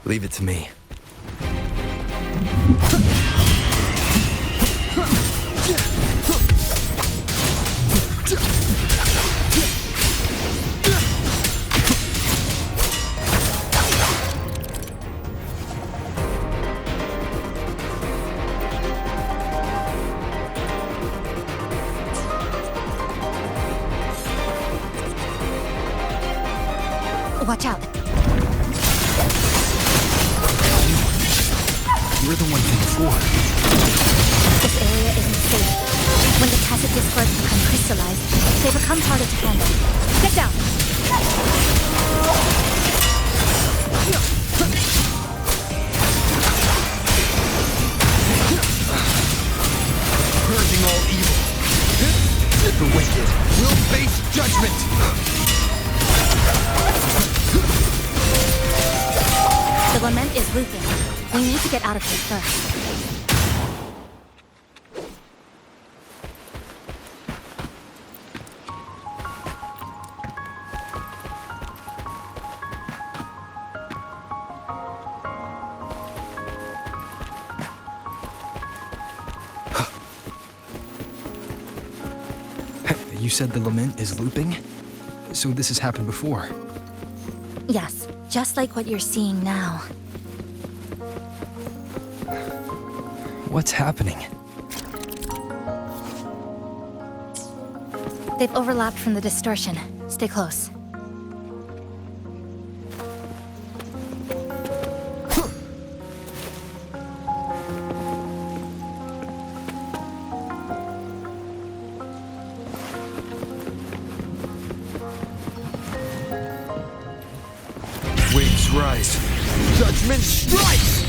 Leave it to me. Watch out. You're the one from before. This area isn't safe. When the tacit discords become crystallized, they become harder to handle. Get down! Purging all evil. The wicked will face judgment. The lament is looping. We need to get out of here first. You said the lament is looping? So this has happened before? Yes, just like what you're seeing now. What's happening? They've overlapped from the distortion. Stay close. Waves rise. Judgment strikes!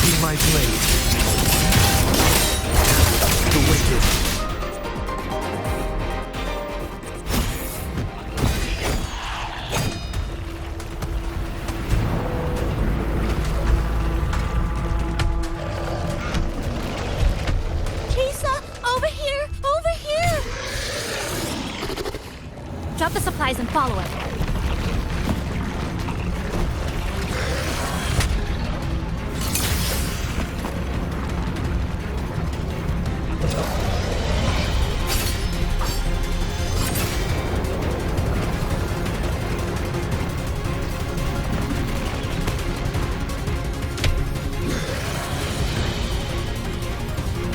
Be my blade. The wicked. Drop the supplies and follow it.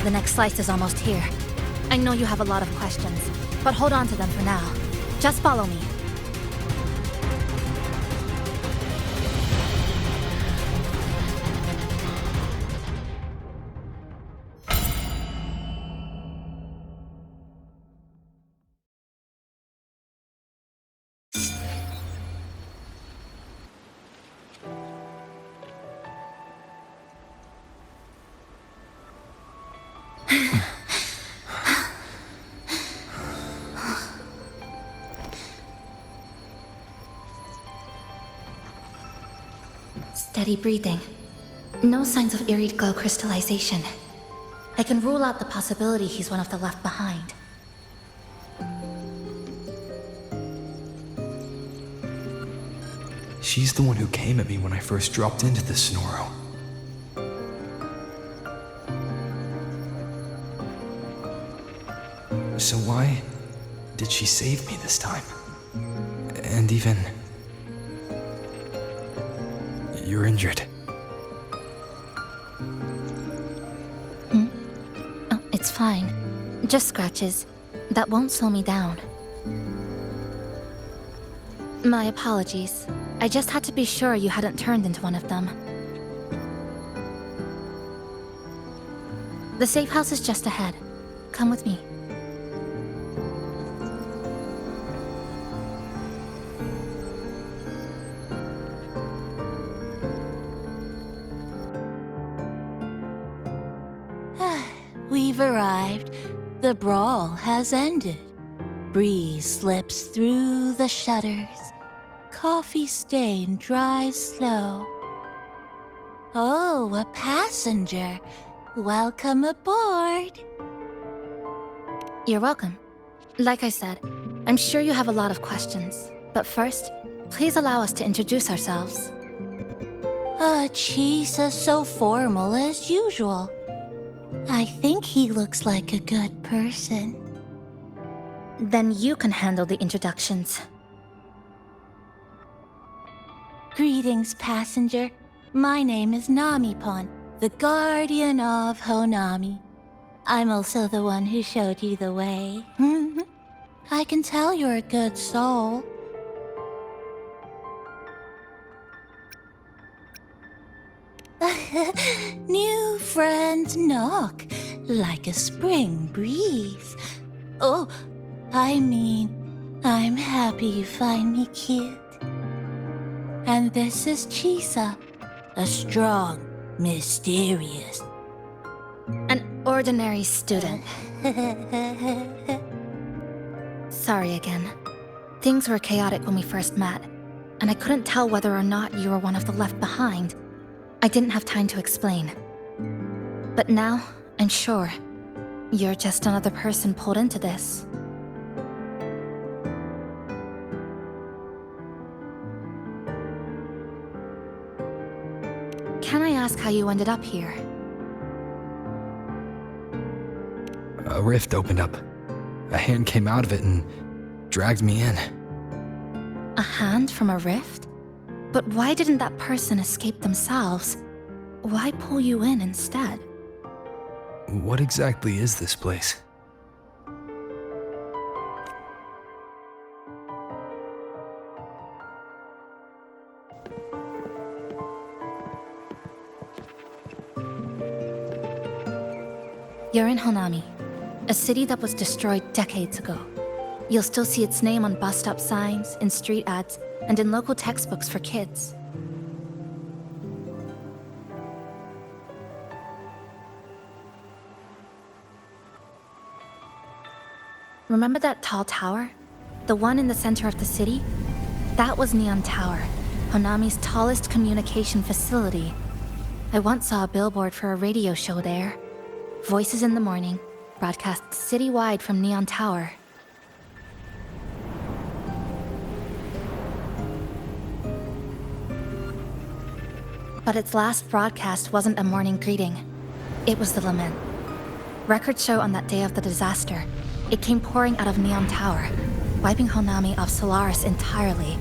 The next slice is almost here. I know you have a lot of questions, but hold on to them for now. Just follow me. Steady breathing. No signs of Irid glow crystallization. I can rule out the possibility he's one of the left behind. She's the one who came at me when I first dropped into the Snorro. So why did she save me this time? And even... You're injured. Oh, it's fine. Just scratches. That won't slow me down. My apologies. I just had to be sure you hadn't turned into one of them. The safe house is just ahead. Come with me. We've arrived. The brawl has ended. Breeze slips through the shutters. Coffee stain dries slow. Oh, a passenger. Welcome aboard. You're welcome. Like I said, I'm sure you have a lot of questions. But first, please allow us to introduce ourselves. Chisa's so formal as usual. I think he looks like a good person. Then you can handle the introductions. Greetings, passenger. My name is Namipon, the guardian of Honami. I'm also the one who showed you the way. I can tell you're a good soul. New friends knock like a spring breeze. Oh, I mean, I'm happy you find me cute. And this is Chisa, a strong, mysterious. An ordinary student. Sorry again. Things were chaotic when we first met, and I couldn't tell whether or not you were one of the left behind. I didn't have time to explain. But now, I'm sure, you're just another person pulled into this. Can I ask how you ended up here? A rift opened up. A hand came out of it and dragged me in. A hand from a rift? But why didn't that person escape themselves? Why pull you in instead? What exactly is this place? You're in Honami, a city that was destroyed decades ago. You'll still see its name on bus stop signs, in street ads, and in local textbooks for kids. Remember that tall tower? The one in the center of the city? That was Neon Tower, Honami's tallest communication facility. I once saw a billboard for a radio show there. Voices in the morning, broadcast citywide from Neon Tower. But its last broadcast wasn't a morning greeting. It was the lament. Records show on that day of the disaster, it came pouring out of Neon Tower, wiping Honami off Solaris entirely,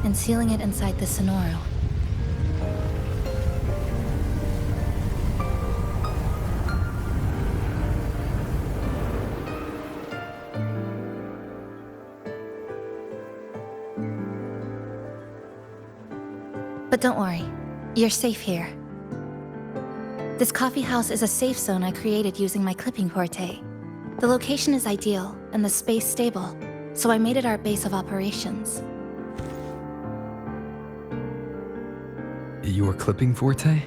and sealing it inside the Sonoru. But don't worry, you're safe here. This coffee house is a safe zone I created using my clipping forte. The location is ideal and the space stable, so I made it our base of operations. Your clipping forte?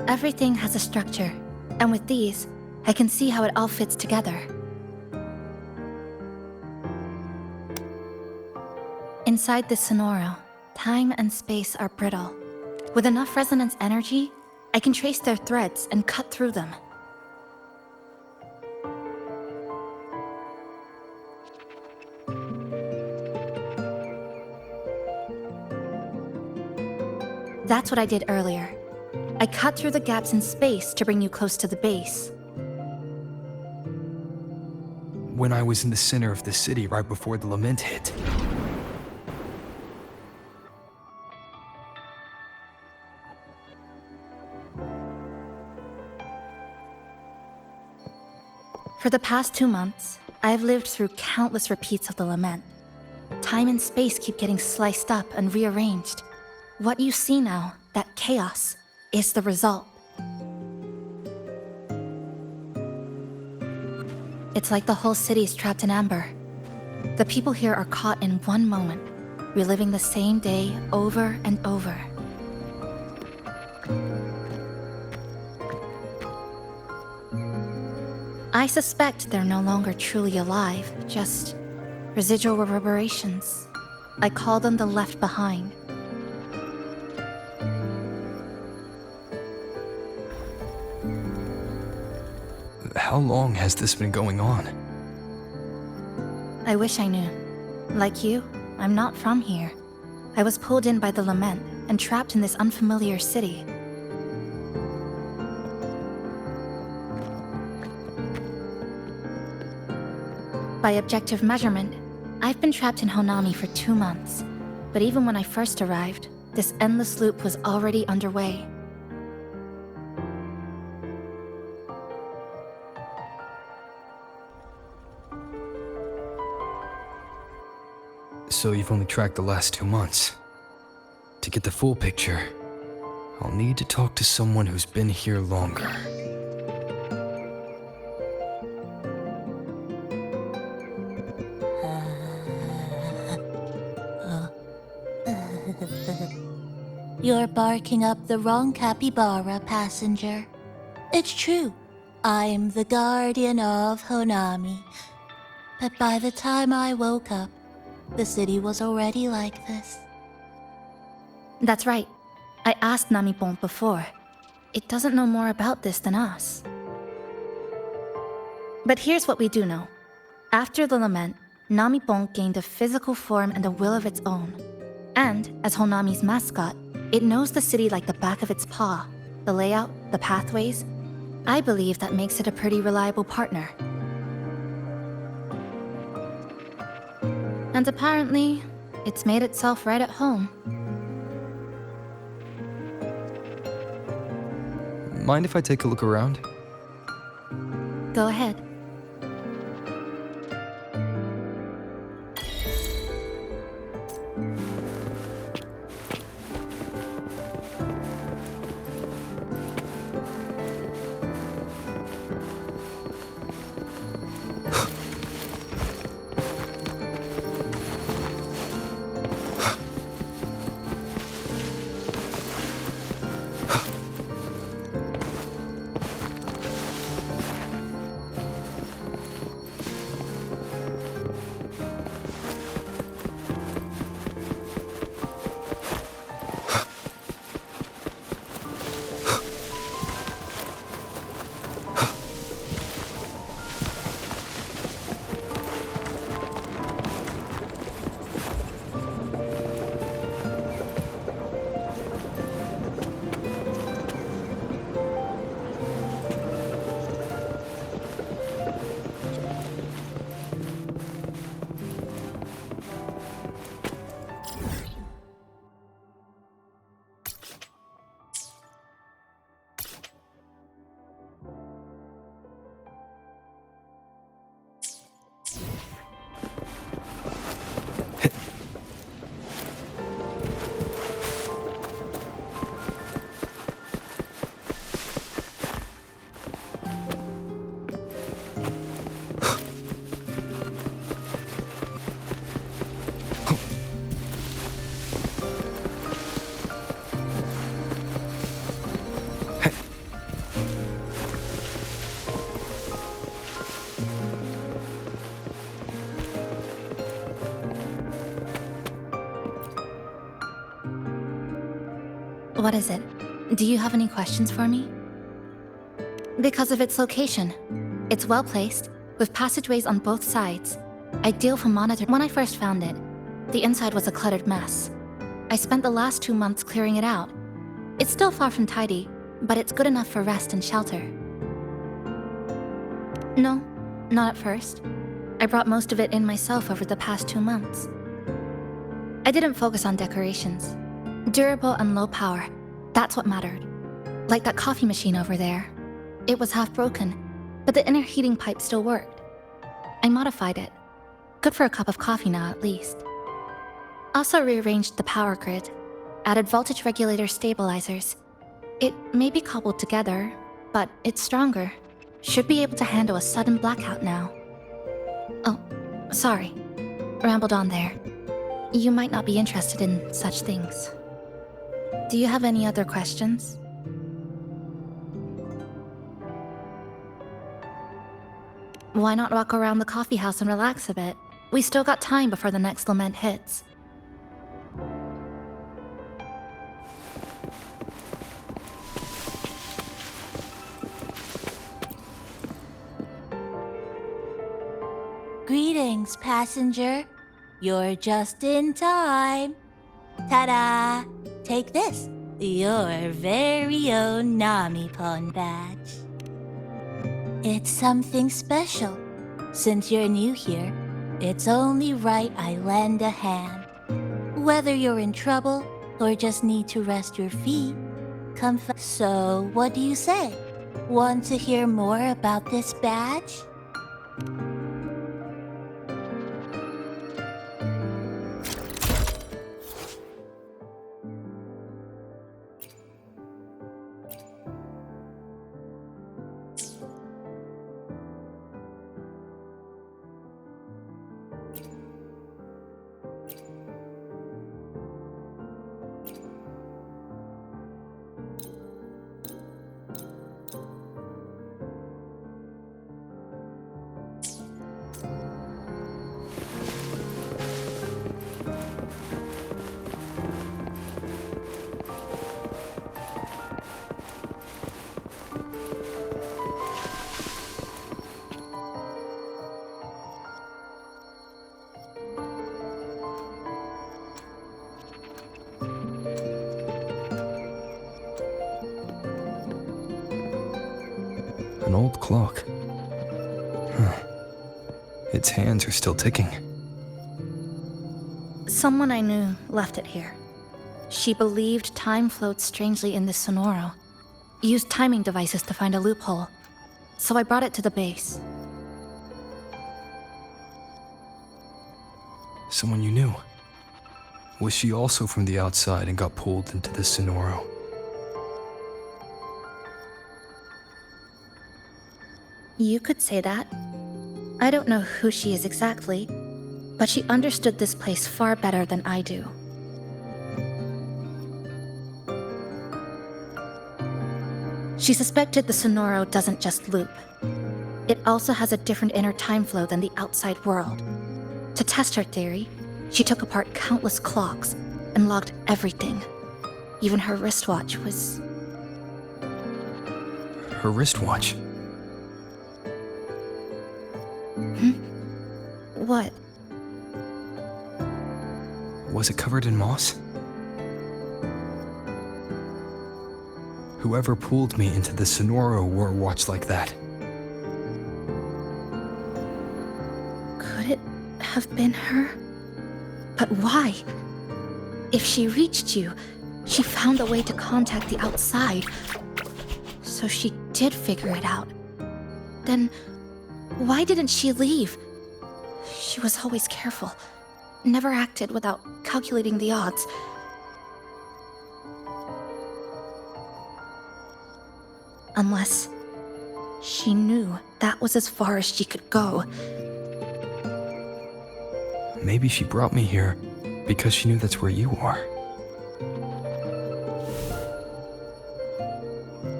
Everything has a structure, and with these, I can see how it all fits together. Inside this Sonoru, time and space are brittle. With enough resonance energy, I can trace their threads and cut through them. That's what I did earlier. I cut through the gaps in space to bring you close to the base. When I was in the center of the city right before the lament hit. For the past 2 months, I've lived through countless repeats of the lament. Time and space keep getting sliced up and rearranged. What you see now, that chaos, is the result. It's like the whole city's trapped in amber. The people here are caught in one moment, reliving the same day over and over. I suspect they're no longer truly alive, just residual reverberations. I call them the left behind. How long has this been going on? I wish I knew. Like you, I'm not from here. I was pulled in by the lament and trapped in this unfamiliar city. By objective measurement, I've been trapped in Honami for 2 months. But even when I first arrived, this endless loop was already underway. So you've only tracked the last 2 months. To get the full picture, I'll need to talk to someone who's been here longer. You're barking up the wrong capybara, passenger. It's true, I'm the guardian of Honami. But by the time I woke up, the city was already like this. That's right. I asked Namipon before. It doesn't know more about this than us. But here's what we do know. After the lament, Namipon gained a physical form and a will of its own. And, as Honami's mascot, it knows the city like the back of its paw. The layout, the pathways. I believe that makes it a pretty reliable partner. And apparently, it's made itself right at home. Mind if I take a look around? Go ahead. What is it? Do you have any questions for me? Because of its location. It's well placed, with passageways on both sides. Ideal for monitoring. When I first found it, the inside was a cluttered mess. I spent the last 2 months clearing it out. It's still far from tidy, but it's good enough for rest and shelter. No, not at first. I brought most of it in myself over the past 2 months. I didn't focus on decorations. Durable and low power, that's what mattered. Like that coffee machine over there. It was half broken, but the inner heating pipe still worked. I modified it. Good for a cup of coffee now, at least. Also rearranged the power grid, added voltage regulator stabilizers. It may be cobbled together, but it's stronger. Should be able to handle a sudden blackout now. Oh, sorry. Rambled on there. You might not be interested in such things. Do you have any other questions? Why not walk around the coffee house and relax a bit? We still got time before the next lament hits. Greetings, passenger. You're just in time. Ta-da! Take this, your very own Nami-pon badge. It's something special. Since you're new here, it's only right I lend a hand. Whether you're in trouble or just need to rest your feet, So, what do you say? Want to hear more about this badge? An old clock. Huh. Its hands are still ticking. Someone I knew left it here. She believed time flowed strangely in this Sonoro. Used timing devices to find a loophole. So I brought it to the base. Someone you knew. Was she also from the outside and got pulled into this Sonoro? You could say that. I don't know who she is exactly, but she understood this place far better than I do. She suspected the Sonoro doesn't just loop. It also has a different inner time flow than the outside world. To test her theory, she took apart countless clocks and logged everything. Even her wristwatch was... Her wristwatch? What? Was it covered in moss? Whoever pulled me into the Sonoro wore a watch like that. Could it have been her? But why? If she reached you, she found a way to contact the outside. So she did figure it out. Then, why didn't she leave? She was always careful. Never acted without calculating the odds. Unless she knew that was as far as she could go. Maybe she brought me here because she knew that's where you are.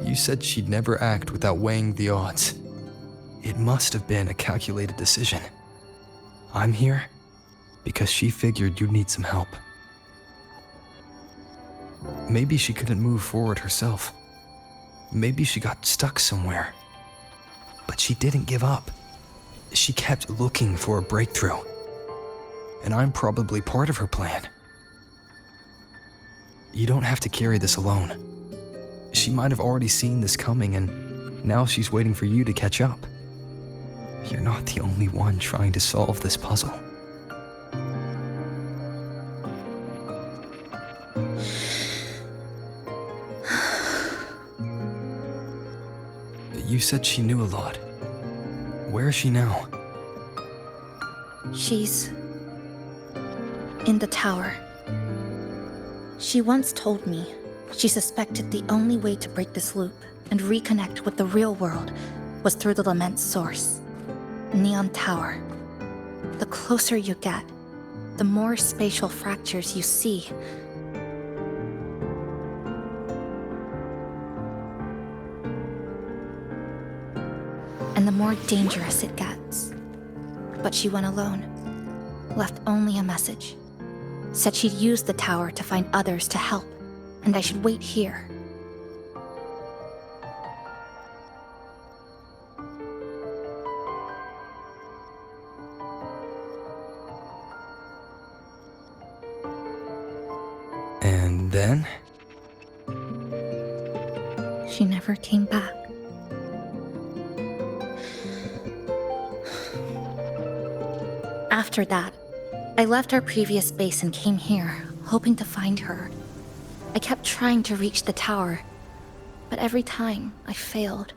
You said she'd never act without weighing the odds. It must have been a calculated decision. I'm here because she figured you'd need some help. Maybe she couldn't move forward herself. Maybe she got stuck somewhere. But she didn't give up. She kept looking for a breakthrough. And I'm probably part of her plan. You don't have to carry this alone. She might have already seen this coming, and now she's waiting for you to catch up. You're not the only one trying to solve this puzzle. You said she knew a lot. Where is she now? She's in the tower. She once told me she suspected the only way to break this loop and reconnect with the real world was through the lament source, Neon Tower. The closer you get, the more spatial fractures you see. And the more dangerous it gets. But she went alone, left only a message. Said she'd use the tower to find others to help, and I should wait here. then? She never came back. After that, I left our previous base and came here, hoping to find her. I kept trying to reach the tower, but every time I failed.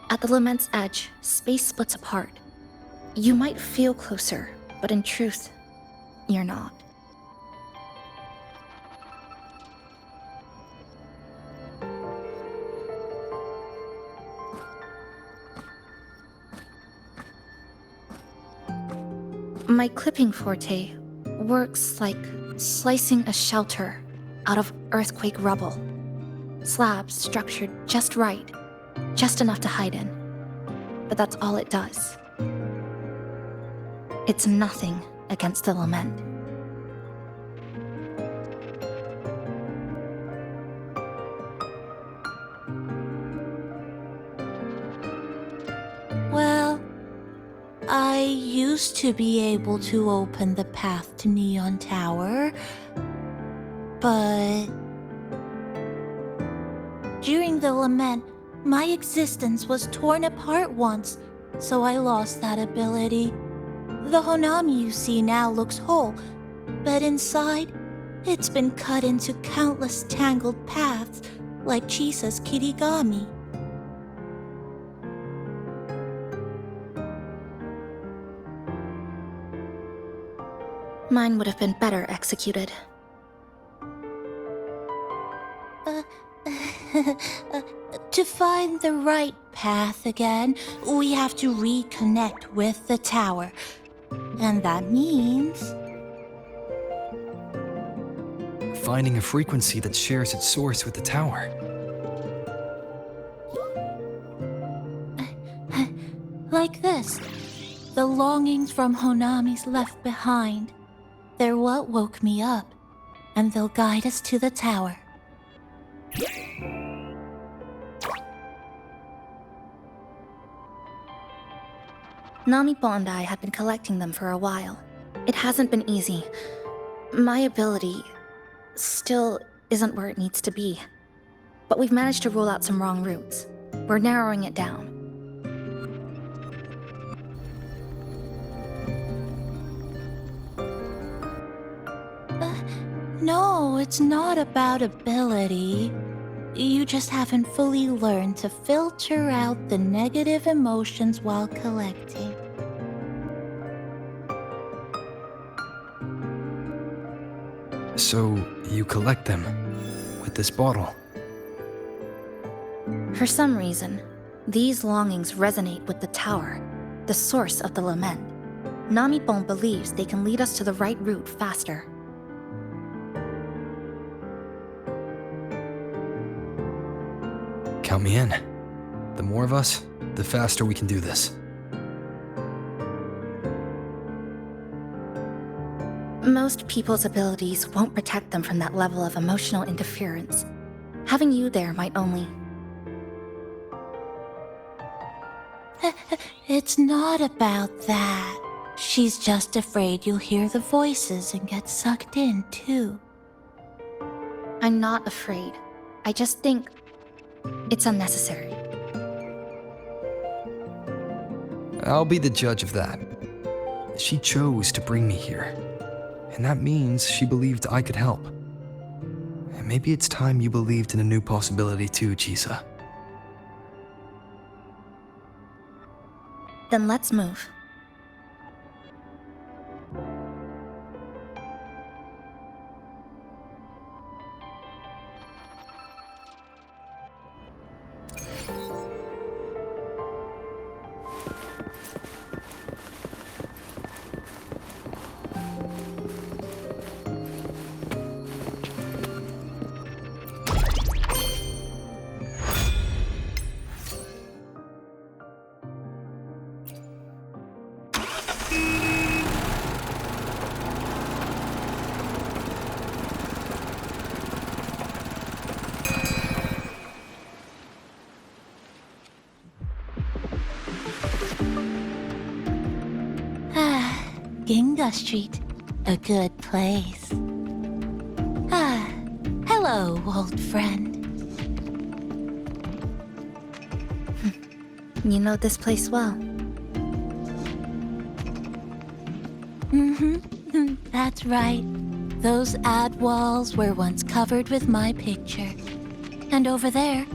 At the lament's edge, space splits apart. You might feel closer, but in truth, you're not. My clipping forte works like slicing a shelter out of earthquake rubble. Slabs structured just right, just enough to hide in. But that's all it does. It's nothing against the lament. Well, I used to be able to open the path to Neon Tower, but during the lament, my existence was torn apart once, so I lost that ability. The Honami you see now looks whole, but inside, it's been cut into countless tangled paths, like Chisa's Kirigami. Mine would have been better executed. To find the right path again, we have to reconnect with the tower. And that means... Finding a frequency that shares its source with the tower. like this. The longings from Honami's left behind. They're what woke me up, and they'll guide us to the tower. Namipo and I have been collecting them for a while. It hasn't been easy. My ability still isn't where it needs to be. But we've managed to rule out some wrong routes. We're narrowing it down. No, it's not about ability. You just haven't fully learned to filter out the negative emotions while collecting. So, you collect them with this bottle. For some reason, these longings resonate with the tower, the source of the lament. Namipon believes they can lead us to the right route faster. Count me in. The more of us, the faster we can do this. Most people's abilities won't protect them from that level of emotional interference. Having you there might only... It's not about that. She's just afraid you'll hear the voices and get sucked in, too. I'm not afraid. I just think it's unnecessary. I'll be the judge of that. She chose to bring me here, and that means she believed I could help. And maybe it's time you believed in a new possibility too, Chisa. Then let's move. Ginga Street, a good place. Hello, old friend. You know this place well. That's right. Those ad walls were once covered with my picture. And over there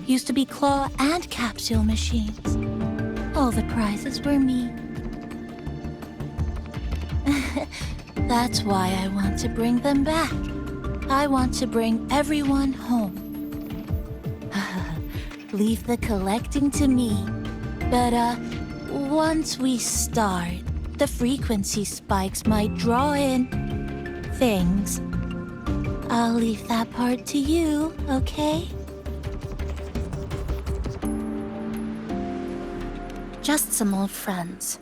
used to be claw and capsule machines. All the prizes were me. That's why I want to bring them back. I want to bring everyone home. Leave the collecting to me. But, once we start, the frequency spikes might draw in things. I'll leave that part to you, okay? Just some old friends.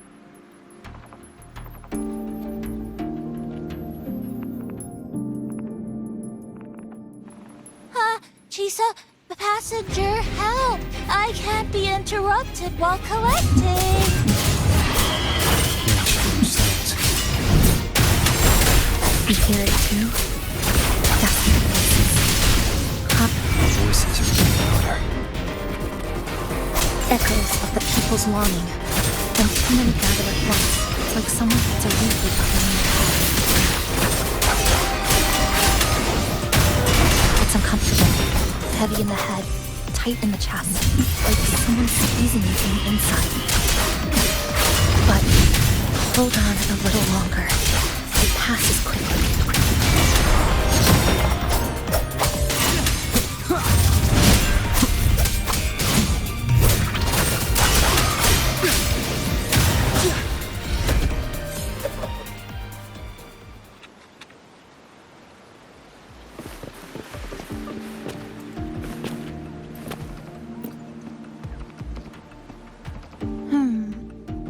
Chisa, the passenger, help! I can't be interrupted while collecting. Sounds. You hear it too? That's the voices. The voices are getting louder. Echoes of the people's longing. When too many gather at once, it's like someone puts a reboot behind your head. It's uncomfortable. Heavy in the head, tight in the chest, like someone squeezing you from the inside. But hold on a little longer. It passes quickly.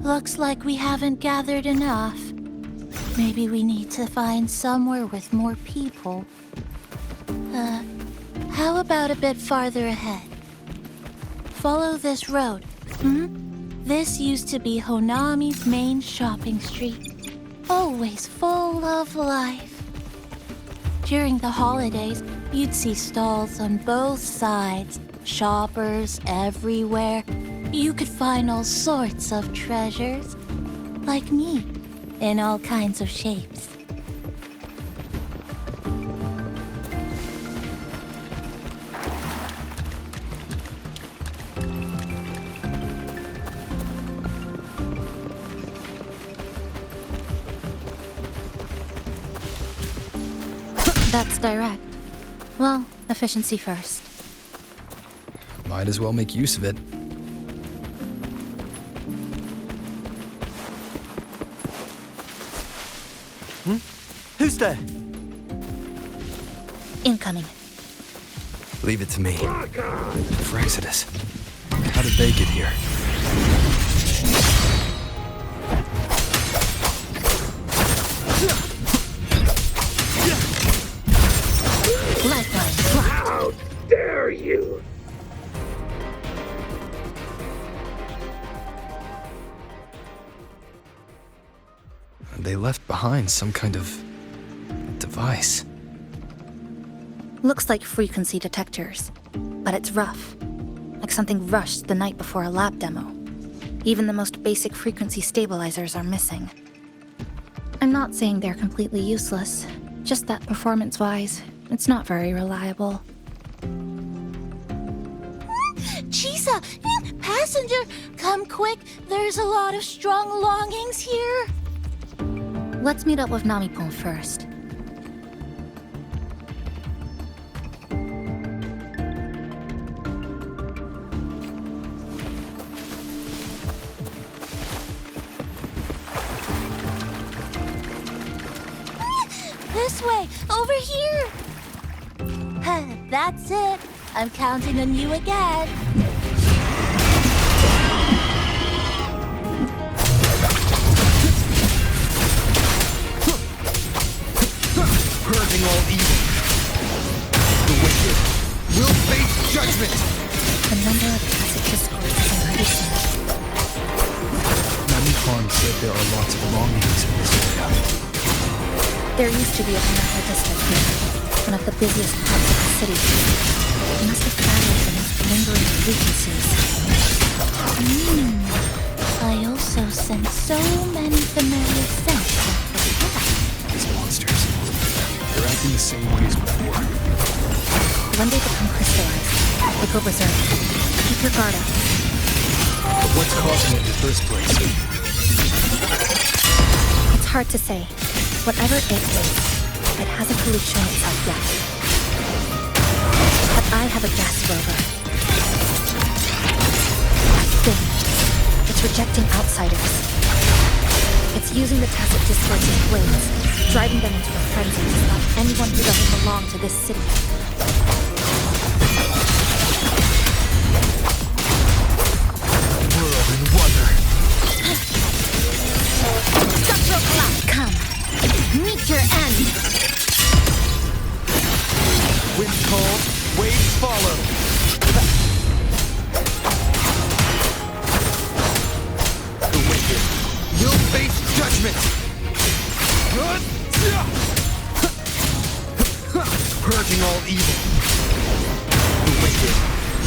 Looks like we haven't gathered enough. Maybe we need to find somewhere with more people. How about a bit farther ahead? Follow this road. This used to be Honami's main shopping street. Always full of life. During the holidays, you'd see stalls on both sides, shoppers everywhere. You could find all sorts of treasures, like me, in all kinds of shapes. That's direct. Well, efficiency first. Might as well make use of it. Who's there? Incoming. Leave it to me. Fraxidus. How did they get here? Lifeline blocked. How dare you! They left behind some kind of device. Looks like frequency detectors, but it's rough. Like something rushed the night before a lab demo. Even the most basic frequency stabilizers are missing. I'm not saying they're completely useless, just that performance-wise, it's not very reliable. Chisa! Passenger! Come quick! There's a lot of strong longings here! Let's meet up with Namipon first. This way! Over here! That's it! I'm counting on you again! Purging all evil. The wicked will face judgment. The number of classic discords is increasing. Namipon said there are lots of longings in this area. There used to be a commercial district here, one of the busiest parts of the city. He must have battled from his lingering weaknesses. I also sense so many familiar scents of the past. These monsters. They're acting the same way as before. When they become crystallized, they go berserk. Keep your guard up. But what's causing it in the first place? It's hard to say. Whatever it is, it hasn't fully shown itself yet. But I have a gas rover. That thing. It's rejecting outsiders. It's using the tacit discords as blades, driving them into a frenzy to stop anyone who doesn't belong to this city. World in wonder. Structural collapse, come. Meet your end. Wind cold, waves follow. The wicked will face judgment. Purging all evil. The wicked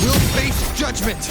will face judgment.